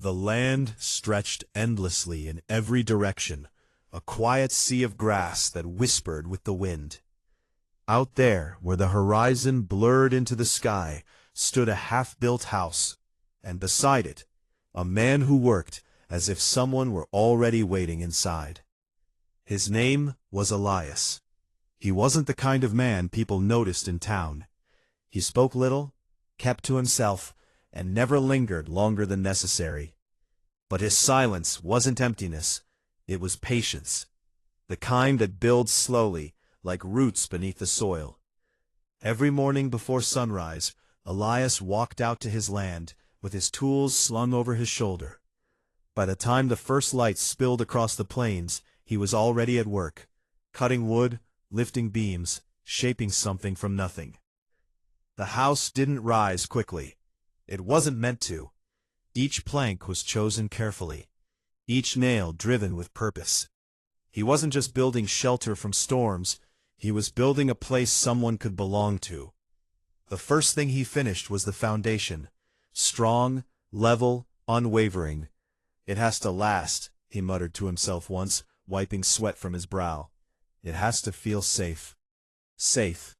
The land stretched endlessly in every direction, a quiet sea of grass that whispered with the wind. Out there, where the horizon blurred into the sky, stood a half-built house, and beside it, a man who worked as if someone were already waiting inside. His name was Elias. He wasn't the kind of man people noticed in town. He spoke little, kept to himself, and never lingered longer than necessary. But his silence wasn't emptiness, it was patience, the kind that builds slowly, like roots beneath the soil. Every morning before sunrise, Elias walked out to his land, with his tools slung over his shoulder. By the time the first lights spilled across the plains, he was already at work, cutting wood, lifting beams, shaping something from nothing. The house didn't rise quickly. It wasn't meant to. Each plank was chosen carefully, each nail driven with purpose. He wasn't just building shelter from storms, he was building a place someone could belong to. The first thing he finished was the foundation, strong, level, unwavering. "It has to last," he muttered to himself once, wiping sweat from his brow. "It has to feel safe." Safe.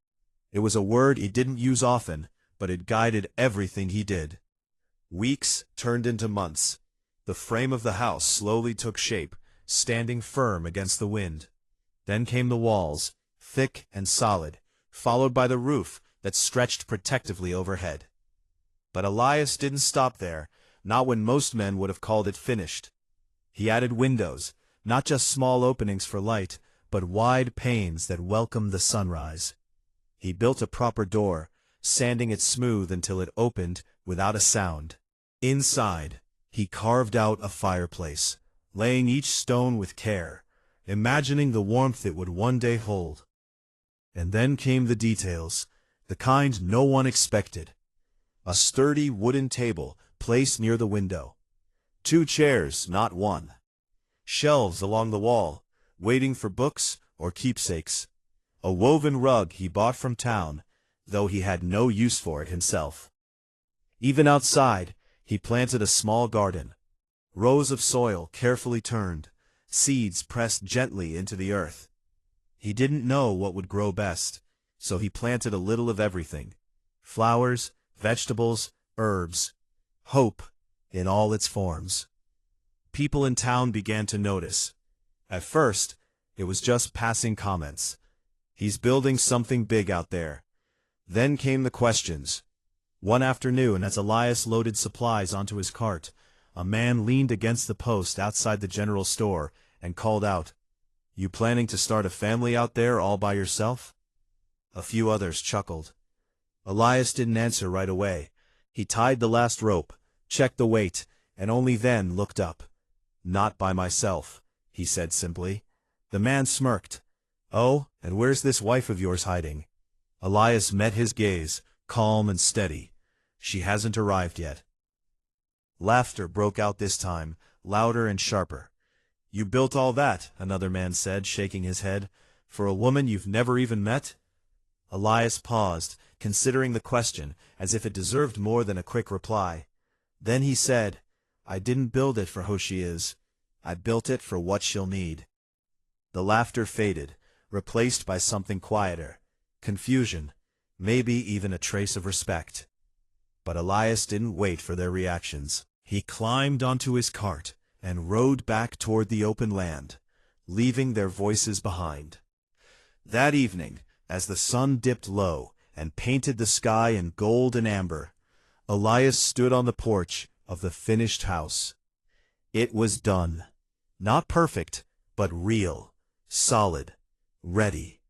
It was a word he didn't use often, but it guided everything he did. Weeks turned into months. The frame of the house slowly took shape, standing firm against the wind. Then came the walls, thick and solid, followed by the roof that stretched protectively overhead. But Elias didn't stop there, not when most men would have called it finished. He added windows, not just small openings for light, but wide panes that welcomed the sunrise. He built a proper door, sanding it smooth until it opened without a sound. Inside, he carved out a fireplace, laying each stone with care, imagining the warmth it would one day hold. And then came the details, the kind no one expected. A sturdy wooden table placed near the window. 2 chairs, not one. Shelves along the wall, waiting for books or keepsakes. A woven rug he bought from town, though he had no use for it himself. Even outside, he planted a small garden. Rows of soil carefully turned, seeds pressed gently into the earth. He didn't know what would grow best, so he planted a little of everything. Flowers, vegetables, herbs. Hope in all its forms. People in town began to notice. At first, it was just passing comments. "He's building something big out there." Then came the questions. One afternoon, as Elias loaded supplies onto his cart, a man leaned against the post outside the general store and called out, "You planning to start a family out there all by yourself?" A few others chuckled. Elias didn't answer right away. He tied the last rope, checked the weight, and only then looked up. "Not by myself," he said simply. The man smirked. "Oh, and where's this wife of yours hiding?" Elias met his gaze, calm and steady. "She hasn't arrived yet." Laughter broke out this time, louder and sharper. "You built all that," another man said, shaking his head, "for a woman you've never even met?" Elias paused, considering the question as if it deserved more than a quick reply. Then he said, "I didn't build it for who she is. I built it for what she'll need." The laughter faded, replaced by something quieter, confusion, maybe even a trace of respect. But Elias didn't wait for their reactions. He climbed onto his cart and rode back toward the open land, leaving their voices behind. That evening, as the sun dipped low and painted the sky in gold and amber, Elias stood on the porch of the finished house. It was done. Not perfect, but real, solid, ready.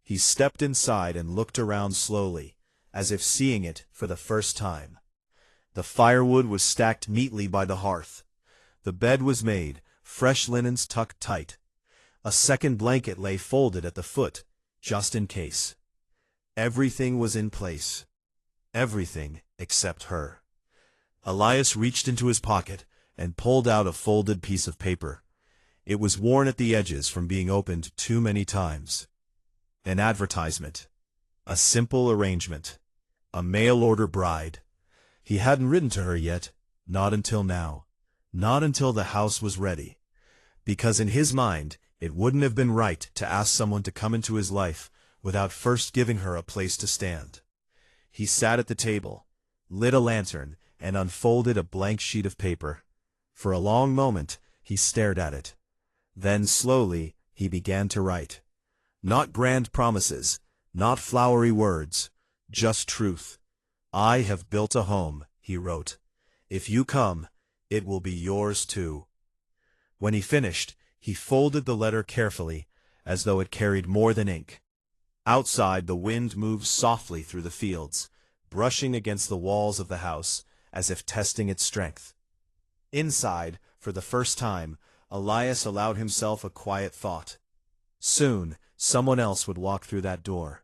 He stepped inside and looked around slowly, as if seeing it for the first time. The firewood was stacked neatly by the hearth. The bed was made, fresh linens tucked tight. A second blanket lay folded at the foot, just in case. Everything was in place. Everything except her. Elias reached into his pocket and pulled out a folded piece of paper. It was worn at the edges from being opened too many times. An advertisement. A simple arrangement. A mail-order bride. He hadn't written to her yet, not until now. Not until the house was ready. Because in his mind, it wouldn't have been right to ask someone to come into his life without first giving her a place to stand. He sat at the table, lit a lantern, and unfolded a blank sheet of paper. For a long moment, he stared at it. Then slowly, he began to write. Not grand promises, not flowery words, just truth. I have built a home, he wrote. If you come, it will be yours too. When he finished, he folded the letter carefully, as though it carried more than ink. Outside, the wind moved softly through the fields, brushing against the walls of the house, as if testing its strength. Inside, for the first time, Elias allowed himself a quiet thought. Soon, someone else would walk through that door,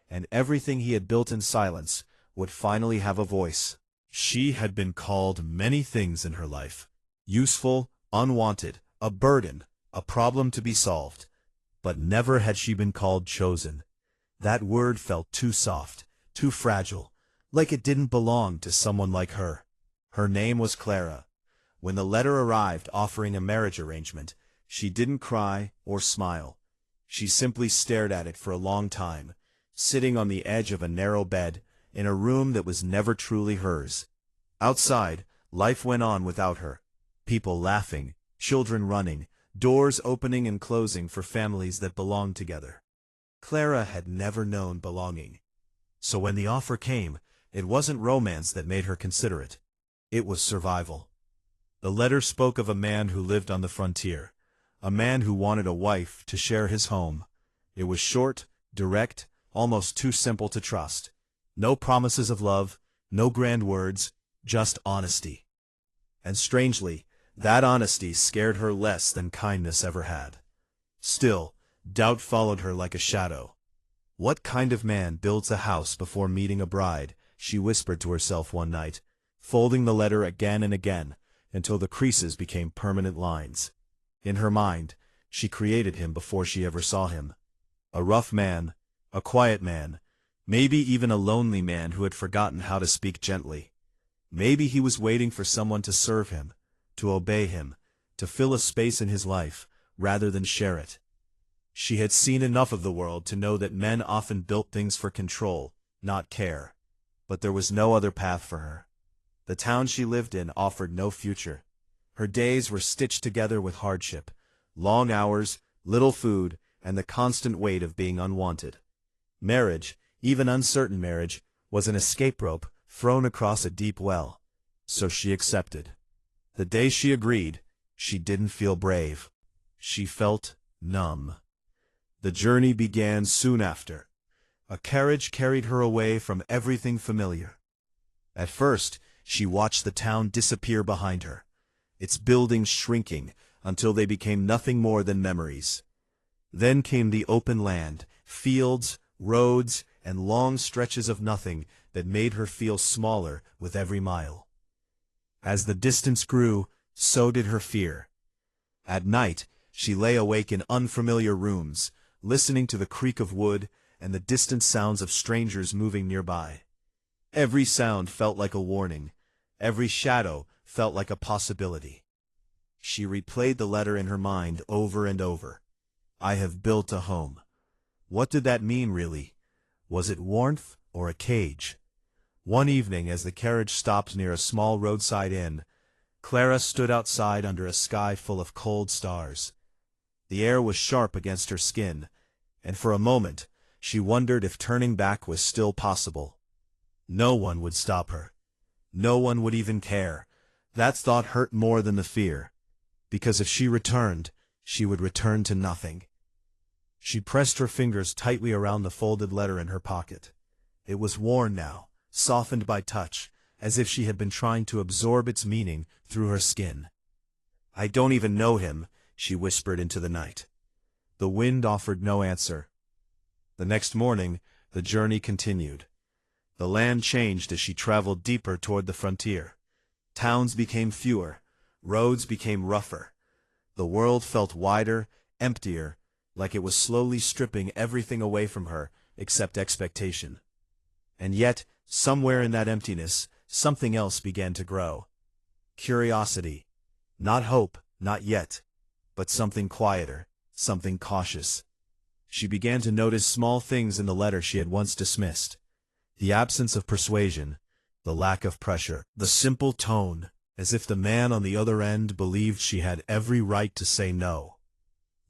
and everything he had built in silence would finally have a voice. She had been called many things in her life. Useful, unwanted, a burden, a problem to be solved. But never had she been called chosen. That word felt too soft, too fragile, like it didn't belong to someone like her. Her name was Clara. When the letter arrived offering a marriage arrangement, she didn't cry or smile. She simply stared at it for a long time, sitting on the edge of a narrow bed, in a room that was never truly hers. Outside, life went on without her. People laughing, children running, doors opening and closing for families that belonged together. Clara had never known belonging. So when the offer came, it wasn't romance that made her consider it. It was survival. The letter spoke of a man who lived on the frontier, a man who wanted a wife to share his home. It was short, direct, almost too simple to trust. No promises of love, no grand words, just honesty. And strangely, that honesty scared her less than kindness ever had. Still, doubt followed her like a shadow. What kind of man builds a house before meeting a bride? She whispered to herself one night, folding the letter again and again, until the creases became permanent lines. In her mind, she created him before she ever saw him. A rough man, a quiet man, maybe even a lonely man who had forgotten how to speak gently. Maybe he was waiting for someone to serve him, to obey him, to fill a space in his life, rather than share it. She had seen enough of the world to know that men often built things for control, not care. But there was no other path for her. The town she lived in offered no future. Her days were stitched together with hardship, long hours, little food, and the constant weight of being unwanted. Marriage, even uncertain marriage, was an escape rope thrown across a deep well. So she accepted. The day she agreed, she didn't feel brave. She felt numb. The journey began soon after. A carriage carried her away from everything familiar. At first, she watched the town disappear behind her, its buildings shrinking until they became nothing more than memories. Then came the open land, fields, roads, and long stretches of nothing that made her feel smaller with every mile. As the distance grew, so did her fear. At night, she lay awake in unfamiliar rooms, listening to the creak of wood and the distant sounds of strangers moving nearby. Every sound felt like a warning. Every shadow felt like a possibility. She replayed the letter in her mind over and over. I have built a home. What did that mean, really? Was it warmth or a cage? One evening, as the carriage stopped near a small roadside inn, Clara stood outside under a sky full of cold stars. The air was sharp against her skin, and for a moment she wondered if turning back was still possible. No one would stop her. No one would even care. That thought hurt more than the fear, because if she returned, she would return to nothing. She pressed her fingers tightly around the folded letter in her pocket. It was worn now, softened by touch, as if she had been trying to absorb its meaning through her skin. I don't even know him, she whispered into the night. The wind offered no answer. The next morning, the journey continued. The land changed as she traveled deeper toward the frontier. Towns became fewer, roads became rougher. The world felt wider, emptier, like it was slowly stripping everything away from her except expectation. And yet, somewhere in that emptiness, something else began to grow. Curiosity. Not hope, not yet, but something quieter, something cautious. She began to notice small things in the letter she had once dismissed. The absence of persuasion, the lack of pressure, the simple tone, as if the man on the other end believed she had every right to say no.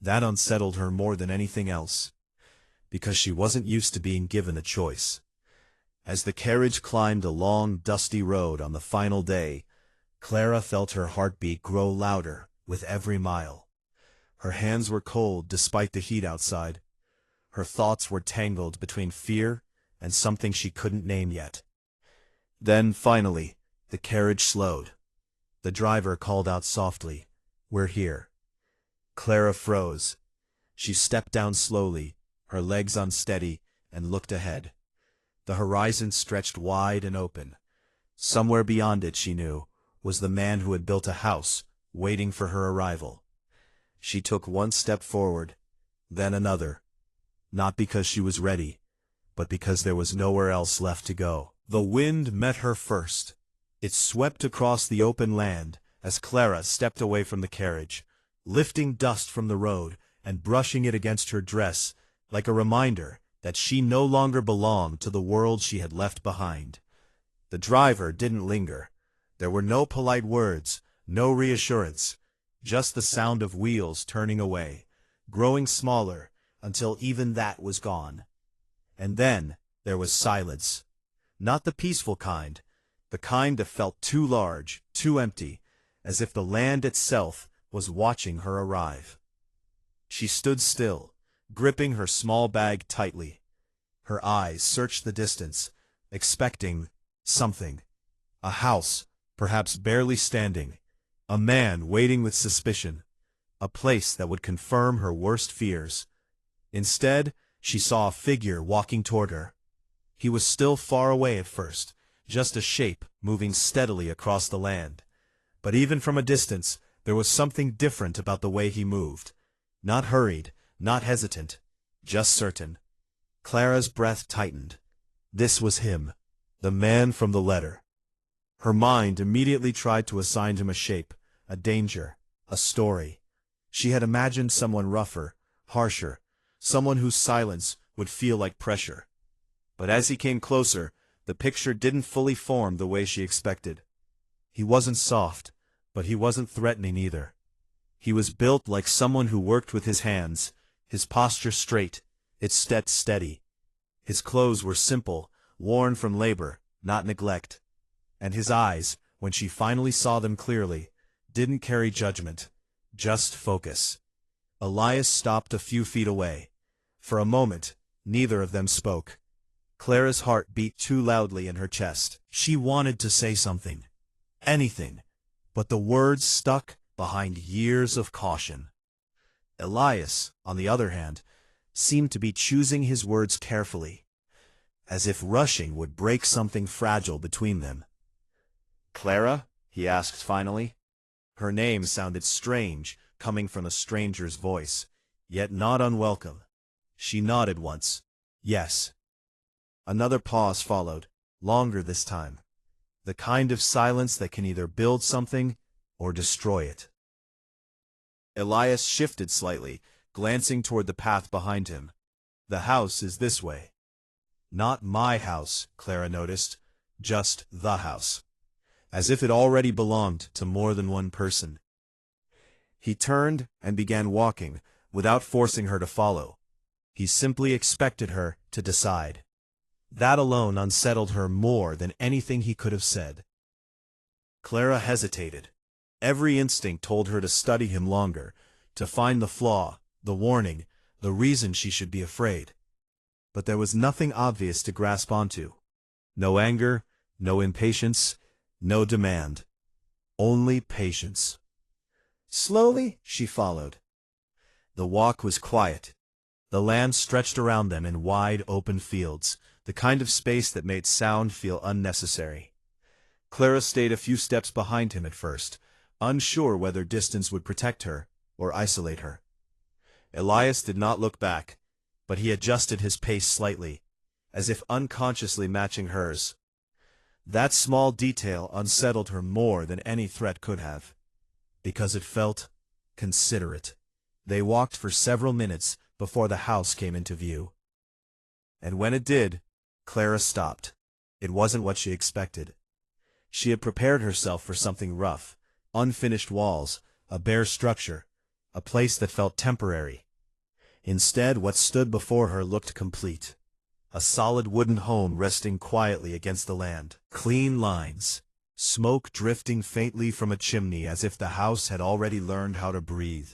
That unsettled her more than anything else, because she wasn't used to being given a choice. As the carriage climbed a long, dusty road on the final day, Clara felt her heartbeat grow louder with every mile. Her hands were cold despite the heat outside. Her thoughts were tangled between fear and something she couldn't name yet. Then, finally, the carriage slowed. The driver called out softly, "We're here." Clara froze. She stepped down slowly, her legs unsteady, and looked ahead. The horizon stretched wide and open. Somewhere beyond it, she knew, was the man who had built a house, waiting for her arrival. She took one step forward, then another. Not because she was ready, but because there was nowhere else left to go. The wind met her first. It swept across the open land as Clara stepped away from the carriage, lifting dust from the road and brushing it against her dress, like a reminder that she no longer belonged to the world she had left behind. The driver didn't linger. There were no polite words, no reassurance, just the sound of wheels turning away, growing smaller until even that was gone. And then there was silence. Not the peaceful kind, the kind that felt too large, too empty, as if the land itself was watching her arrive. She stood still, gripping her small bag tightly. Her eyes searched the distance, expecting something. A house, perhaps barely standing. A man waiting with suspicion. A place that would confirm her worst fears. Instead, she saw a figure walking toward her. He was still far away at first, just a shape moving steadily across the land. But even from a distance, there was something different about the way he moved. Not hurried, not hesitant, just certain. Clara's breath tightened. This was him, the man from the letter. Her mind immediately tried to assign him a shape, a danger, a story. She had imagined someone rougher, harsher, someone whose silence would feel like pressure. But as he came closer, the picture didn't fully form the way she expected. He wasn't soft, but he wasn't threatening either. He was built like someone who worked with his hands, his posture straight, its step steady. His clothes were simple, worn from labor, not neglect. And his eyes, when she finally saw them clearly, didn't carry judgment, just focus. Elias stopped a few feet away. For a moment, neither of them spoke. Clara's heart beat too loudly in her chest. She wanted to say something, anything, but the words stuck behind years of caution. Elias, on the other hand, seemed to be choosing his words carefully, as if rushing would break something fragile between them. "Clara?" he asked finally. Her name sounded strange, coming from a stranger's voice, yet not unwelcome. She nodded once. Yes. Another pause followed, longer this time. The kind of silence that can either build something or destroy it. Elias shifted slightly, glancing toward the path behind him. "The house is this way." Not my house, Clara noticed, just the house. As if it already belonged to more than one person. He turned and began walking, without forcing her to follow. He simply expected her to decide. That alone unsettled her more than anything he could have said. Clara hesitated. Every instinct told her to study him longer, to find the flaw, the warning, the reason she should be afraid. But there was nothing obvious to grasp onto. No anger, no impatience, no demand. Only patience. Slowly, she followed. The walk was quiet. The land stretched around them in wide, open fields, the kind of space that made sound feel unnecessary. Clara stayed a few steps behind him at first, unsure whether distance would protect her or isolate her. Elias did not look back, but he adjusted his pace slightly, as if unconsciously matching hers. That small detail unsettled her more than any threat could have. because it felt considerate. They walked for several minutes before the house came into view. And when it did, Clara stopped. It wasn't what she expected. She had prepared herself for something rough, unfinished walls, a bare structure, a place that felt temporary. Instead, what stood before her looked complete. A solid wooden home resting quietly against the land. Clean lines. Smoke drifting faintly from a chimney as if the house had already learned how to breathe.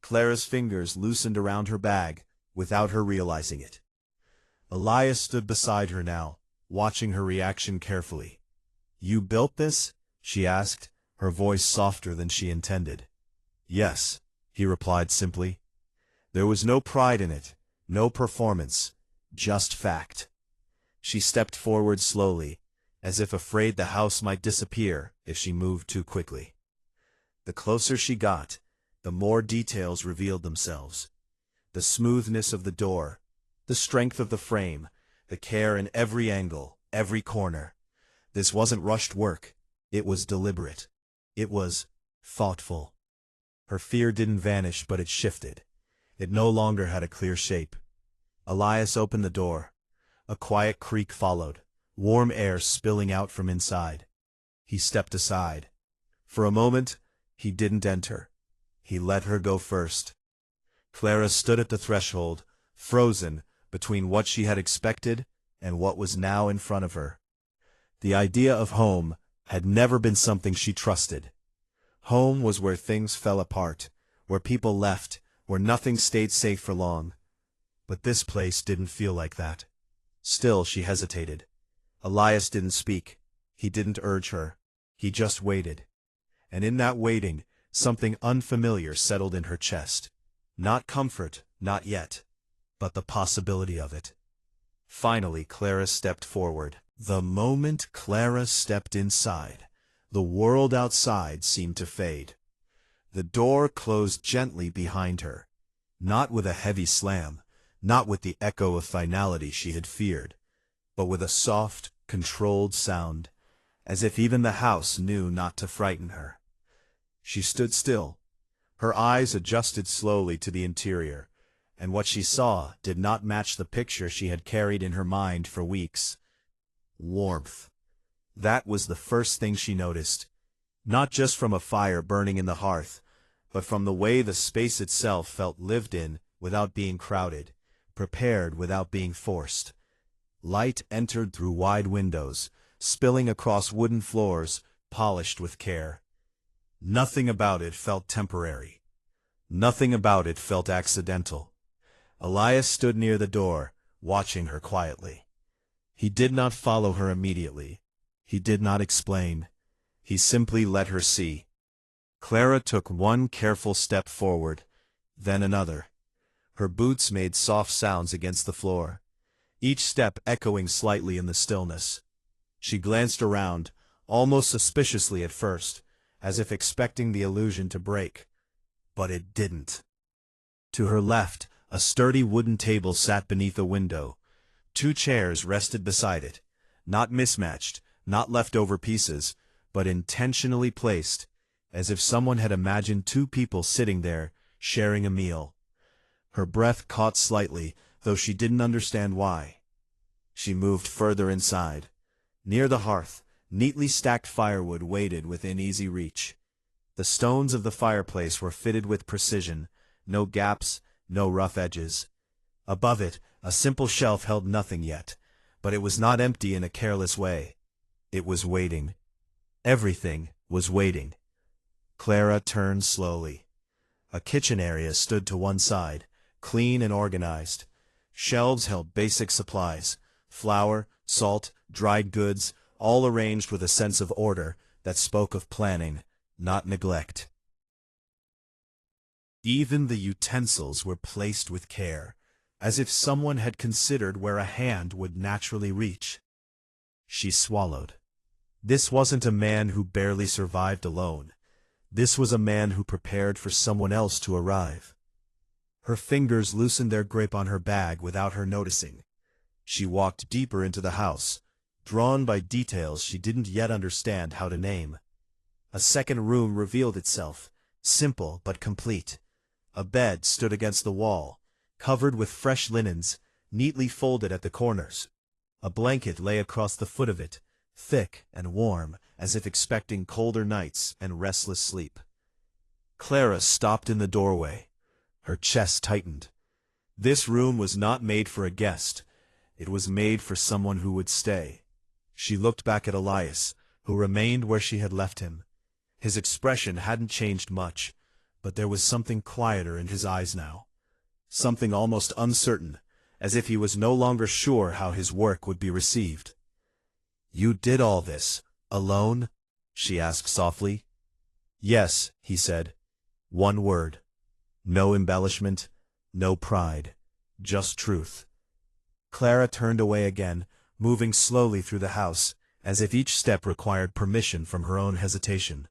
Clara's fingers loosened around her bag, without her realizing it. Elias stood beside her now, watching her reaction carefully. "You built this?" she asked, her voice softer than she intended. "Yes," he replied simply. There was no pride in it, no performance, just fact. She stepped forward slowly, as if afraid the house might disappear if she moved too quickly. The closer she got, the more details revealed themselves. The smoothness of the door, the strength of the frame, the care in every angle, every corner. This wasn't rushed work. It was deliberate. It was thoughtful. Her fear didn't vanish, but it shifted. It no longer had a clear shape. Elias opened the door. A quiet creak followed, warm air spilling out from inside. He stepped aside. For a moment, he didn't enter. He let her go first. Clara stood at the threshold, frozen between what she had expected and what was now in front of her. The idea of home had never been something she trusted. Home was where things fell apart, where people left, where nothing stayed safe for long. But this place didn't feel like that. Still, she hesitated. Elias didn't speak. He didn't urge her. He just waited. And in that waiting, something unfamiliar settled in her chest. Not comfort, not yet, but the possibility of it. Finally, Clara stepped forward. The moment Clara stepped inside, the world outside seemed to fade. The door closed gently behind her, not with a heavy slam, not with the echo of finality she had feared, but with a soft, controlled sound, as if even the house knew not to frighten her. She stood still. Her eyes adjusted slowly to the interior, and what she saw did not match the picture she had carried in her mind for weeks. Warmth. That was the first thing she noticed, not just from a fire burning in the hearth, but from the way the space itself felt lived in without being crowded, prepared without being forced. Light entered through wide windows, spilling across wooden floors, polished with care. Nothing about it felt temporary. Nothing about it felt accidental. Elias stood near the door, watching her quietly. He did not follow her immediately. He did not explain. He simply let her see. Clara took one careful step forward, then another. Her boots made soft sounds against the floor, each step echoing slightly in the stillness. She glanced around, almost suspiciously at first, as if expecting the illusion to break. But it didn't. To her left, a sturdy wooden table sat beneath a window. 2 chairs rested beside it, not mismatched, not leftover pieces, but intentionally placed, as if someone had imagined 2 people sitting there, sharing a meal. Her breath caught slightly, though she didn't understand why. She moved further inside. Near the hearth, neatly stacked firewood waited within easy reach. The stones of the fireplace were fitted with precision, no gaps, no rough edges. Above it, a simple shelf held nothing yet, but it was not empty in a careless way. It was waiting. Everything was waiting. Clara turned slowly. A kitchen area stood to one side, clean and organized. Shelves held basic supplies, flour, salt, dried goods, all arranged with a sense of order that spoke of planning, not neglect. Even the utensils were placed with care, as if someone had considered where a hand would naturally reach. She swallowed. This wasn't a man who barely survived alone. This was a man who prepared for someone else to arrive. Her fingers loosened their grip on her bag without her noticing. She walked deeper into the house, drawn by details she didn't yet understand how to name. A second room revealed itself, simple but complete. A bed stood against the wall, covered with fresh linens, neatly folded at the corners. A blanket lay across the foot of it, thick and warm, as if expecting colder nights and restless sleep. Clara stopped in the doorway. Her chest tightened. This room was not made for a guest. It was made for someone who would stay. She looked back at Elias, who remained where she had left him. His expression hadn't changed much, but there was something quieter in his eyes now. Something almost uncertain, as if he was no longer sure how his work would be received. "You did all this, alone?" she asked softly. "Yes," he said. One word. No embellishment, no pride, just truth. Clara turned away again, moving slowly through the house, as if each step required permission from her own hesitation.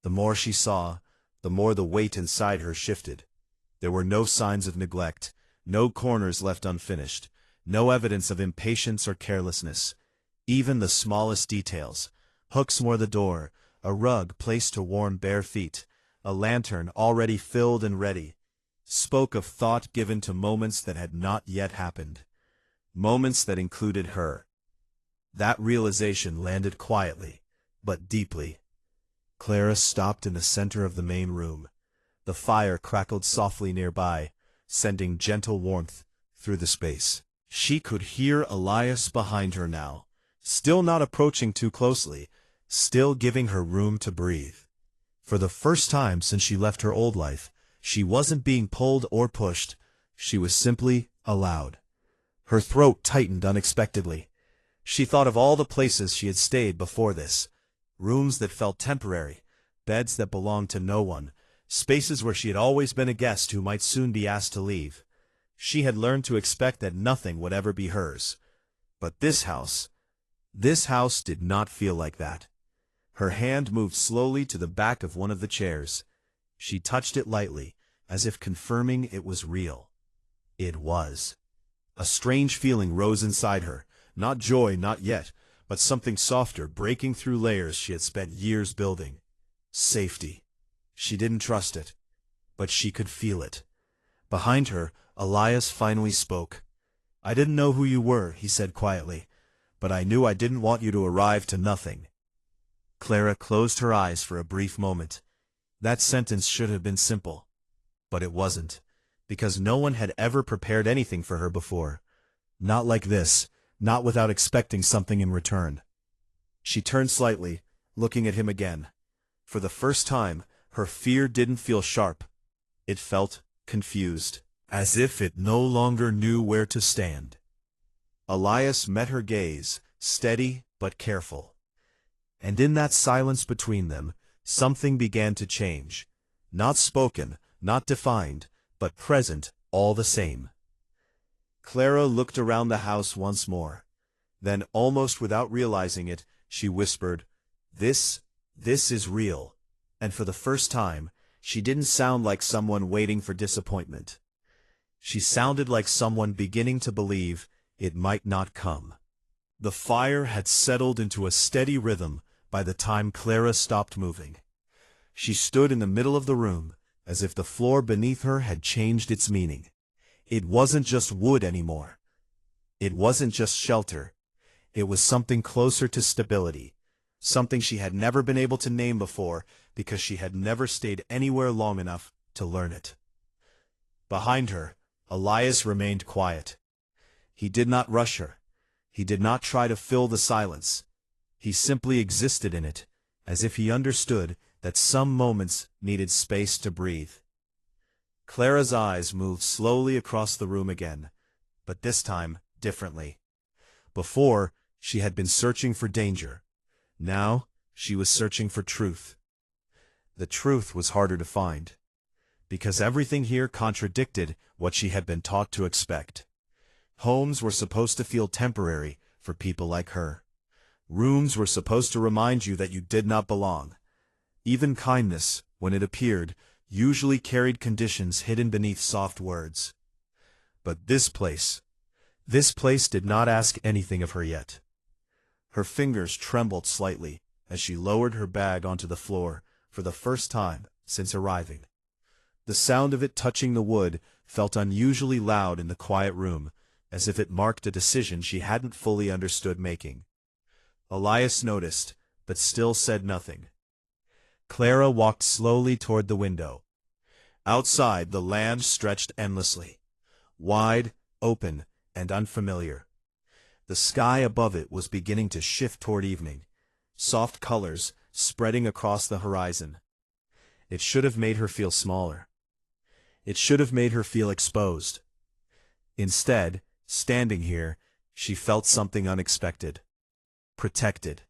The more she saw, the more the weight inside her shifted. There were no signs of neglect, no corners left unfinished, no evidence of impatience or carelessness. Even the smallest details, hooks near the door, a rug placed to warm bare feet, a lantern already filled and ready, spoke of thought given to moments that had not yet happened. Moments that included her. That realization landed quietly, but deeply. Clara stopped in the center of the main room. The fire crackled softly nearby, sending gentle warmth through the space. She could hear Elias behind her now, still not approaching too closely, still giving her room to breathe. For the first time since she left her old life, she wasn't being pulled or pushed. She was simply allowed. Her throat tightened unexpectedly. She thought of all the places she had stayed before this. Rooms that felt temporary, beds that belonged to no one, spaces where she had always been a guest who might soon be asked to leave. She had learned to expect that nothing would ever be hers. But this house did not feel like that. Her hand moved slowly to the back of one of the chairs. She touched it lightly, as if confirming it was real. It was. A strange feeling rose inside her, not joy, not yet, but something softer, breaking through layers she had spent years building. Safety. She didn't trust it, but she could feel it. Behind her, Elias finally spoke. "I didn't know who you were," he said quietly, "but I knew I didn't want you to arrive to nothing." Clara closed her eyes for a brief moment. That sentence should have been simple. But it wasn't, because no one had ever prepared anything for her before. Not like this, not without expecting something in return. She turned slightly, looking at him again. For the first time, her fear didn't feel sharp. It felt confused, as if it no longer knew where to stand. Elias met her gaze, steady but careful. And in that silence between them, something began to change. Not spoken, not defined, but present all the same. Clara looked around the house once more. Then, almost without realizing it, she whispered, This is real." And for the first time, she didn't sound like someone waiting for disappointment. She sounded like someone beginning to believe it might not come. The fire had settled into a steady rhythm by the time Clara stopped moving. She stood in the middle of the room, as if the floor beneath her had changed its meaning. It wasn't just wood anymore. It wasn't just shelter. It was something closer to stability, something she had never been able to name before because she had never stayed anywhere long enough to learn it. Behind her, Elias remained quiet. He did not rush her. He did not try to fill the silence. He simply existed in it, as if he understood that some moments needed space to breathe. Clara's eyes moved slowly across the room again, but this time differently. Before, she had been searching for danger. Now, she was searching for truth. The truth was harder to find, because everything here contradicted what she had been taught to expect. Homes were supposed to feel temporary for people like her. Rooms were supposed to remind you that you did not belong. Even kindness, when it appeared, usually carried conditions hidden beneath soft words. But this place did not ask anything of her yet. Her fingers trembled slightly, as she lowered her bag onto the floor for the first time since arriving. The sound of it touching the wood felt unusually loud in the quiet room, as if it marked a decision she hadn't fully understood making. Elias noticed, but still said nothing. Clara walked slowly toward the window. Outside, the land stretched endlessly, wide, open, and unfamiliar. The sky above it was beginning to shift toward evening, soft colors spreading across the horizon. It should have made her feel smaller. It should have made her feel exposed. Instead, standing here, she felt something unexpected. Protected.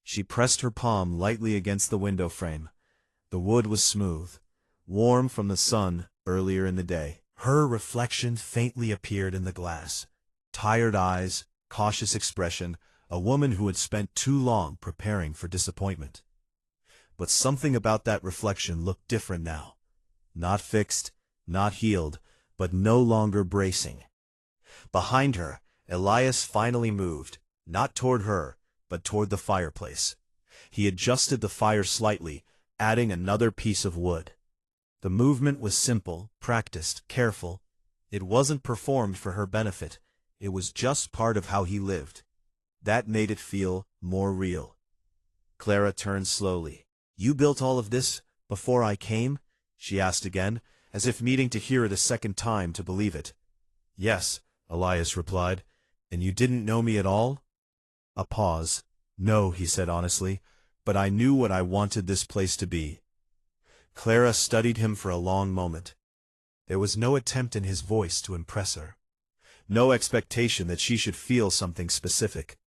She pressed her palm lightly against the window frame. The wood was smooth, warm from the sun earlier in the day. Her reflection faintly appeared in the glass. Tired eyes, cautious expression, a woman who had spent too long preparing for disappointment. But something about that reflection looked different now. Not fixed, not healed, but no longer bracing. Behind her, Elias finally moved, not toward her, but toward the fireplace. He adjusted the fire slightly, adding another piece of wood. The movement was simple, practiced, careful. It wasn't performed for her benefit. It was just part of how he lived. That made it feel more real. Clara turned slowly. "You built all of this before I came?" she asked again, as if needing to hear it a second time to believe it. "Yes," Elias replied. "And you didn't know me at all?" A pause. "No," he said honestly, "but I knew what I wanted this place to be." Clara studied him for a long moment. There was no attempt in his voice to impress her. No expectation that she should feel something specific.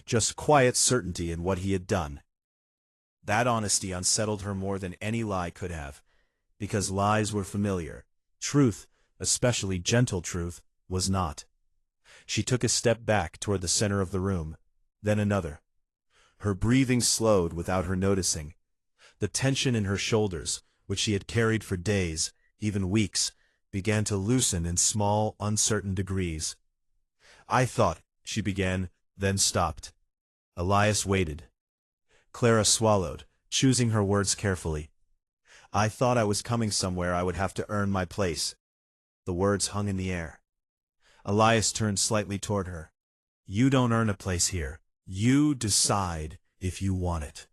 Just quiet certainty in what he had done. That honesty unsettled her more than any lie could have, because lies were familiar. Truth, especially gentle truth, was not. She took a step back toward the center of the room, then another. Her breathing slowed without her noticing. The tension in her shoulders, which she had carried for days, even weeks, began to loosen in small, uncertain degrees. "I thought," she began, then stopped. Elias waited. Clara swallowed, choosing her words carefully. "I thought I was coming somewhere I would have to earn my place." The words hung in the air. Elias turned slightly toward her. "You don't earn a place here. You decide if you want it."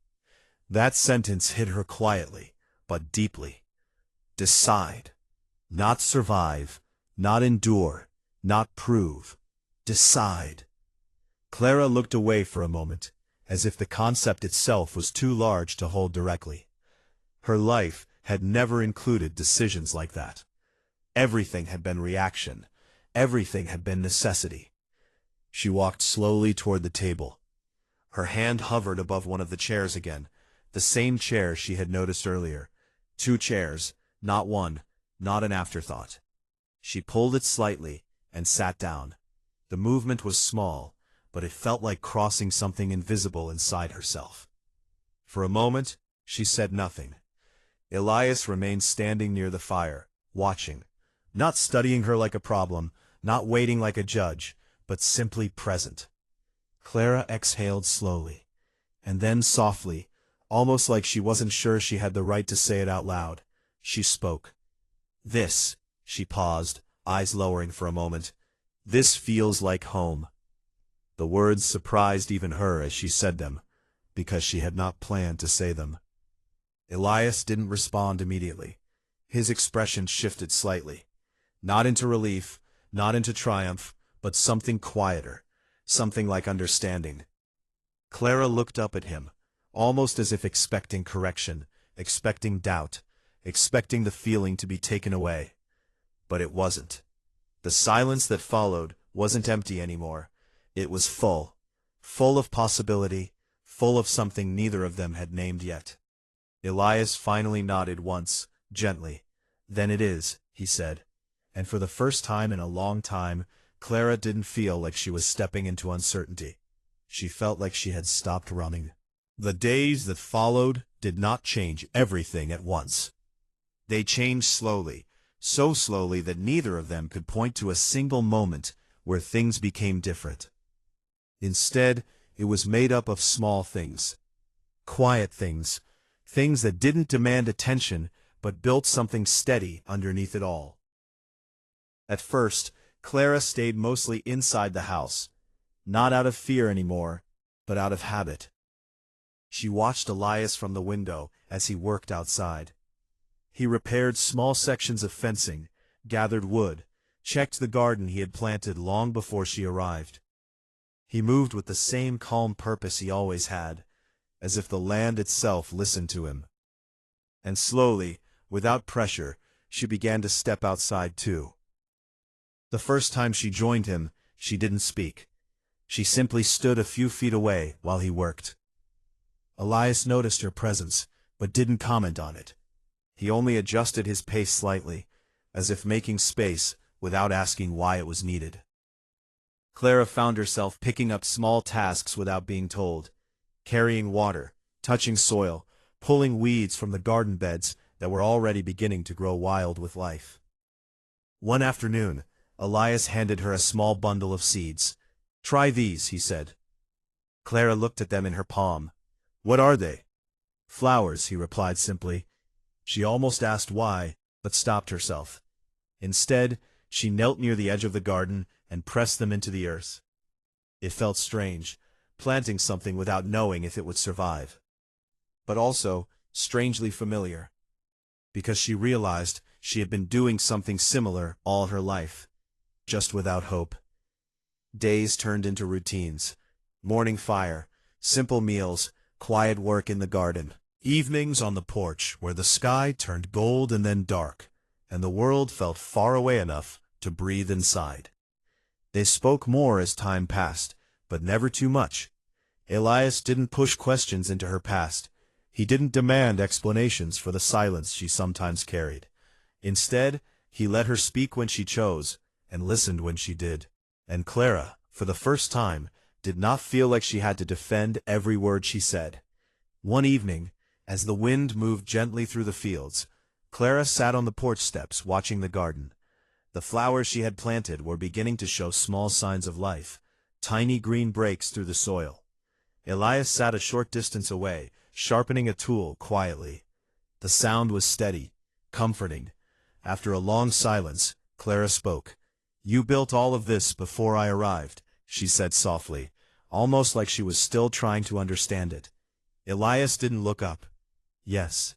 That sentence hit her quietly, but deeply. Decide. Not survive, not endure, not prove. Decide. Clara looked away for a moment, as if the concept itself was too large to hold directly. Her life had never included decisions like that. Everything had been reaction. Everything had been necessity. She walked slowly toward the table. Her hand hovered above one of the chairs again, the same chair she had noticed earlier. 2 chairs, not one, not an afterthought. She pulled it slightly and sat down. The movement was small, but it felt like crossing something invisible inside herself. For a moment, she said nothing. Elias remained standing near the fire, watching, not studying her like a problem, not waiting like a judge, but simply present. Clara exhaled slowly, and then softly, almost like she wasn't sure she had the right to say it out loud, she spoke. "This," she paused, eyes lowering for a moment, "this feels like home." The words surprised even her as she said them, because she had not planned to say them. Elias didn't respond immediately. His expression shifted slightly. Not into relief, not into triumph, but something quieter, something like understanding. Clara looked up at him, almost as if expecting correction, expecting doubt, expecting the feeling to be taken away. But it wasn't. The silence that followed wasn't empty anymore. It was full of possibility, full of something neither of them had named yet. Elias finally nodded once, gently. "Then it is," he said. And for the first time in a long time, Clara didn't feel like she was stepping into uncertainty. She felt like she had stopped running. The days that followed did not change everything at once. They changed slowly, so slowly that neither of them could point to a single moment where things became different. Instead, it was made up of small things. Quiet things. Things that didn't demand attention, but built something steady underneath it all. At first, Clara stayed mostly inside the house, not out of fear anymore, but out of habit. She watched Elias from the window as he worked outside. He repaired small sections of fencing, gathered wood, checked the garden he had planted long before she arrived. He moved with the same calm purpose he always had, as if the land itself listened to him. And slowly, without pressure, she began to step outside too. The first time she joined him, she didn't speak. She simply stood a few feet away while he worked. Elias noticed her presence, but didn't comment on it. He only adjusted his pace slightly, as if making space without asking why it was needed. Clara found herself picking up small tasks without being told, carrying water, touching soil, pulling weeds from the garden beds that were already beginning to grow wild with life. One afternoon, Elias handed her a small bundle of seeds. "Try these," he said. Clara looked at them in her palm. "What are they?" "Flowers," he replied simply. She almost asked why, but stopped herself. Instead, she knelt near the edge of the garden and pressed them into the earth. It felt strange, planting something without knowing if it would survive. But also, strangely familiar. Because she realized she had been doing something similar all her life, just without hope. Days turned into routines. Morning fire, simple meals, quiet work in the garden. Evenings on the porch where the sky turned gold and then dark, and the world felt far away enough to breathe inside. They spoke more as time passed, but never too much. Elias didn't push questions into her past. He didn't demand explanations for the silence she sometimes carried. Instead, he let her speak when she chose, and listened when she did. And Clara, for the first time, did not feel like she had to defend every word she said. One evening, as the wind moved gently through the fields, Clara sat on the porch steps watching the garden. The flowers she had planted were beginning to show small signs of life, tiny green breaks through the soil. Elias sat a short distance away, sharpening a tool quietly. The sound was steady, comforting. After a long silence, Clara spoke. "You built all of this before I arrived," she said softly, almost like she was still trying to understand it. Elias didn't look up. "Yes.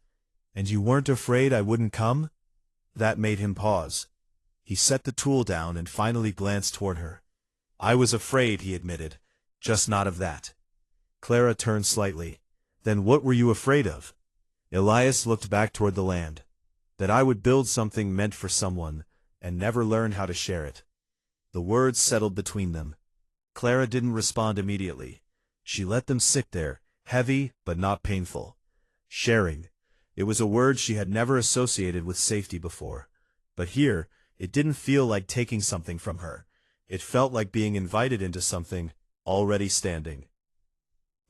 And you weren't afraid I wouldn't come?" That made him pause. He set the tool down and finally glanced toward her. "I was afraid," he admitted, "just not of that." Clara turned slightly. "Then what were you afraid of?" Elias looked back toward the land. "That I would build something meant for someone, and never learn how to share it." The words settled between them. Clara didn't respond immediately. She let them sit there, heavy but not painful. Sharing. It was a word she had never associated with safety before. But here, it didn't feel like taking something from her. It felt like being invited into something already standing.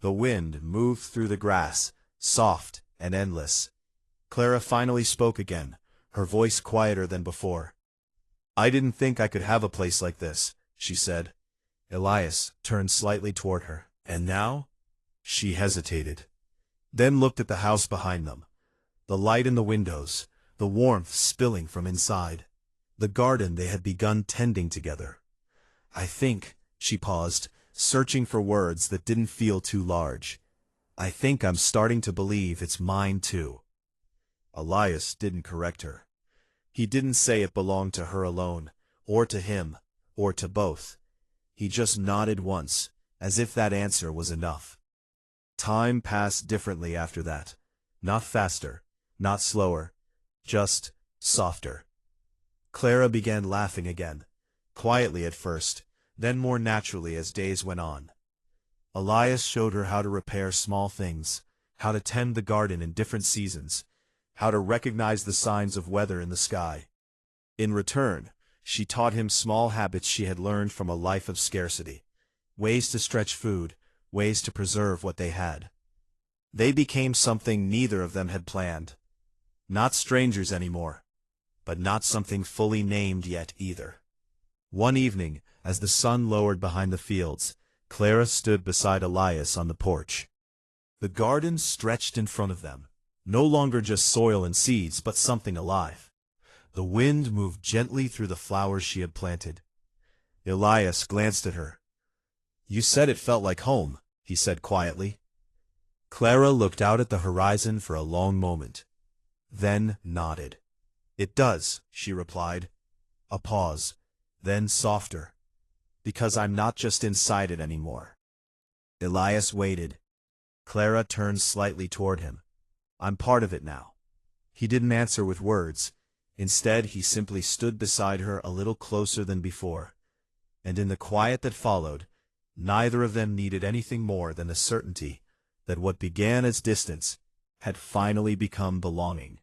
The wind moved through the grass, soft and endless. Clara finally spoke again, her voice quieter than before. "I didn't think I could have a place like this," she said. Elias turned slightly toward her. "And now?" She hesitated, then looked at the house behind them. The light in the windows, the warmth spilling from inside. The garden they had begun tending together. "I think," she paused, searching for words that didn't feel too large. "I think I'm starting to believe it's mine too." Elias didn't correct her. He didn't say it belonged to her alone, or to him, or to both. He just nodded once, as if that answer was enough. Time passed differently after that. Not faster, not slower, just softer. Clara began laughing again, quietly at first, then more naturally as days went on. Elias showed her how to repair small things, how to tend the garden in different seasons, how to recognize the signs of weather in the sky. In return, she taught him small habits she had learned from a life of scarcity, ways to stretch food, ways to preserve what they had. They became something neither of them had planned. Not strangers anymore, but not something fully named yet either. One evening, as the sun lowered behind the fields, Clara stood beside Elias on the porch. The garden stretched in front of them, no longer just soil and seeds, but something alive. The wind moved gently through the flowers she had planted. Elias glanced at her. "You said it felt like home," he said quietly. Clara looked out at the horizon for a long moment, then nodded. "It does," she replied. A pause, then softer. "Because I'm not just inside it anymore." Elias waited. Clara turned slightly toward him. "I'm part of it now." He didn't answer with words. Instead, he simply stood beside her a little closer than before. And in the quiet that followed, neither of them needed anything more than the certainty that what began as distance had finally become belonging.